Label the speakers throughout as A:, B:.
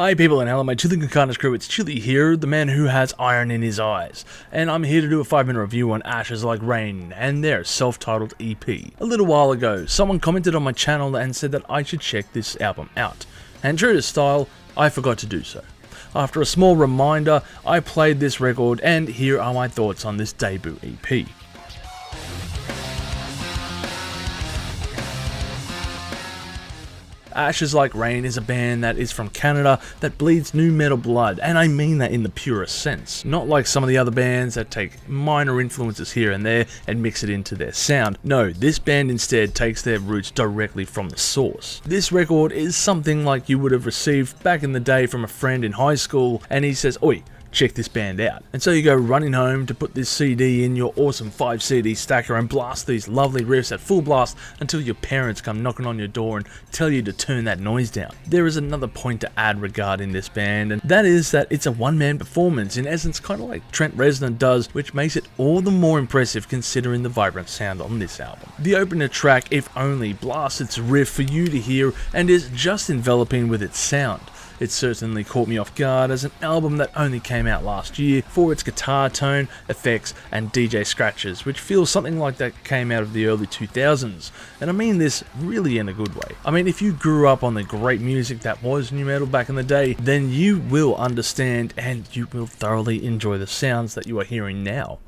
A: Hi people and hello my Chili Con Carnage crew, it's Chili here, the man who has iron in his eyes, and I'm here to do a 5-minute review on Ashes Like Rain and their self-titled EP. A little while ago, someone commented on my channel and said that I should check this album out, and true to style, I forgot to do so. After a small reminder, I played this record and here are my thoughts on this debut EP. Ashes Like Rain is a band that is from Canada that bleeds nu metal blood, and I mean that in the purest sense. Not like some of the other bands that take minor influences here and there and mix it into their sound. No, this band instead takes their roots directly from the source. This record is something like you would have received back in the day from a friend in high school, and he says, "Oi, check this band out." And so you go running home to put this CD in your awesome 5 CD stacker and blast these lovely riffs at full blast until your parents come knocking on your door and tell you to turn that noise down. There is another point to add regarding this band, and that is that it's a one-man performance, in essence kind of like Trent Reznor does, which makes it all the more impressive considering the vibrant sound on this album. The opener track, If Only, blasts its riff for you to hear and is just enveloping with its sound. It certainly caught me off guard as an album that only came out last year for its guitar tone, effects, and DJ scratches, which feels something like that came out of the early 2000s, and I mean this really in a good way. I mean, if you grew up on the great music that was nu metal back in the day, then you will understand and you will thoroughly enjoy the sounds that you are hearing now.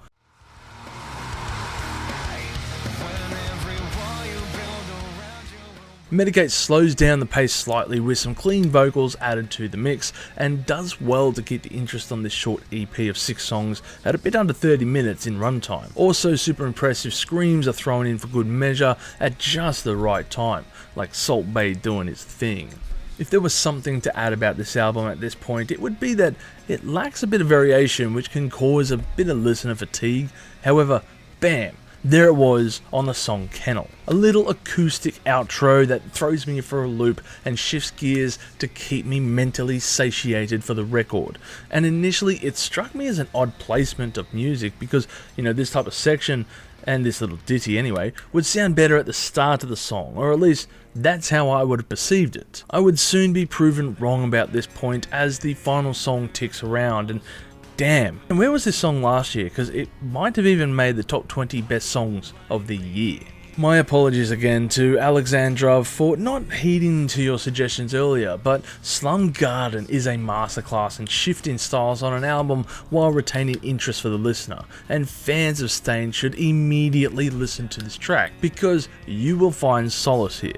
A: Medicate slows down the pace slightly with some clean vocals added to the mix and does well to keep the interest on this short EP of 6 songs at a bit under 30 minutes in runtime. Also super impressive screams are thrown in for good measure at just the right time, like Salt Bae doing its thing. If there was something to add about this album at this point, it would be that it lacks a bit of variation, which can cause a bit of listener fatigue. However, bam! There it was on the song Kennel. A little acoustic outro that throws me for a loop and shifts gears to keep me mentally satiated for the record. And initially it struck me as an odd placement of music because, you know, this type of section, and this little ditty anyway, would sound better at the start of the song, or at least that's how I would have perceived it. I would soon be proven wrong about this point as the final song ticks around, and damn. And where was this song last year? Because it might have even made the top 20 best songs of the year. My apologies again to Alexandra for not heeding to your suggestions earlier, but Slum Garden is a masterclass in shifting styles on an album while retaining interest for the listener, and fans of Staind should immediately listen to this track because you will find solace here.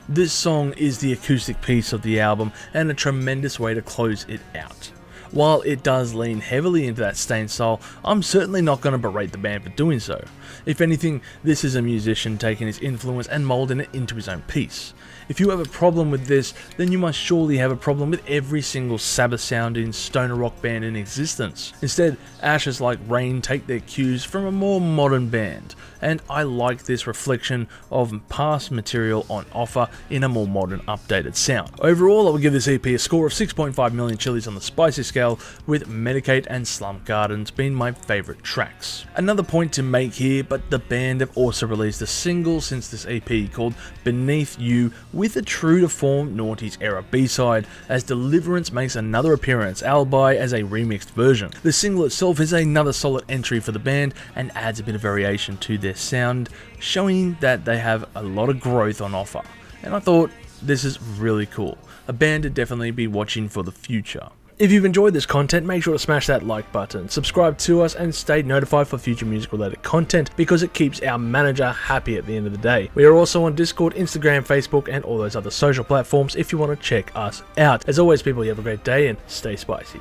A: This song is the acoustic piece of the album and a tremendous way to close it out. While it does lean heavily into that Staind style, I'm certainly not going to berate the band for doing so. If anything, this is a musician taking his influence and moulding it into his own piece. If you have a problem with this, then you must surely have a problem with every single Sabbath-sounding stoner rock band in existence. Instead, Ashes Like Rain take their cues from a more modern band, and I like this reflection of past material on offer in a more modern, updated sound. Overall, I would give this EP a score of 6.5 million chilies on the spicy scale, with Medicate and Slum Gardens being my favourite tracks. Another point to make here, but the band have also released a single since this EP called Beneath You, with a true-to-form Noughties era B-side, as Deliverance makes another appearance, albeit as a remixed version. The single itself is another solid entry for the band and adds a bit of variation to their sound, showing that they have a lot of growth on offer. And I thought, this is really cool. A band to definitely be watching for the future. If you've enjoyed this content, make sure to smash that like button, subscribe to us, and stay notified for future music-related content because it keeps our manager happy at the end of the day. We are also on Discord, Instagram, Facebook, and all those other social platforms if you want to check us out. As always, people, you have a great day and stay spicy.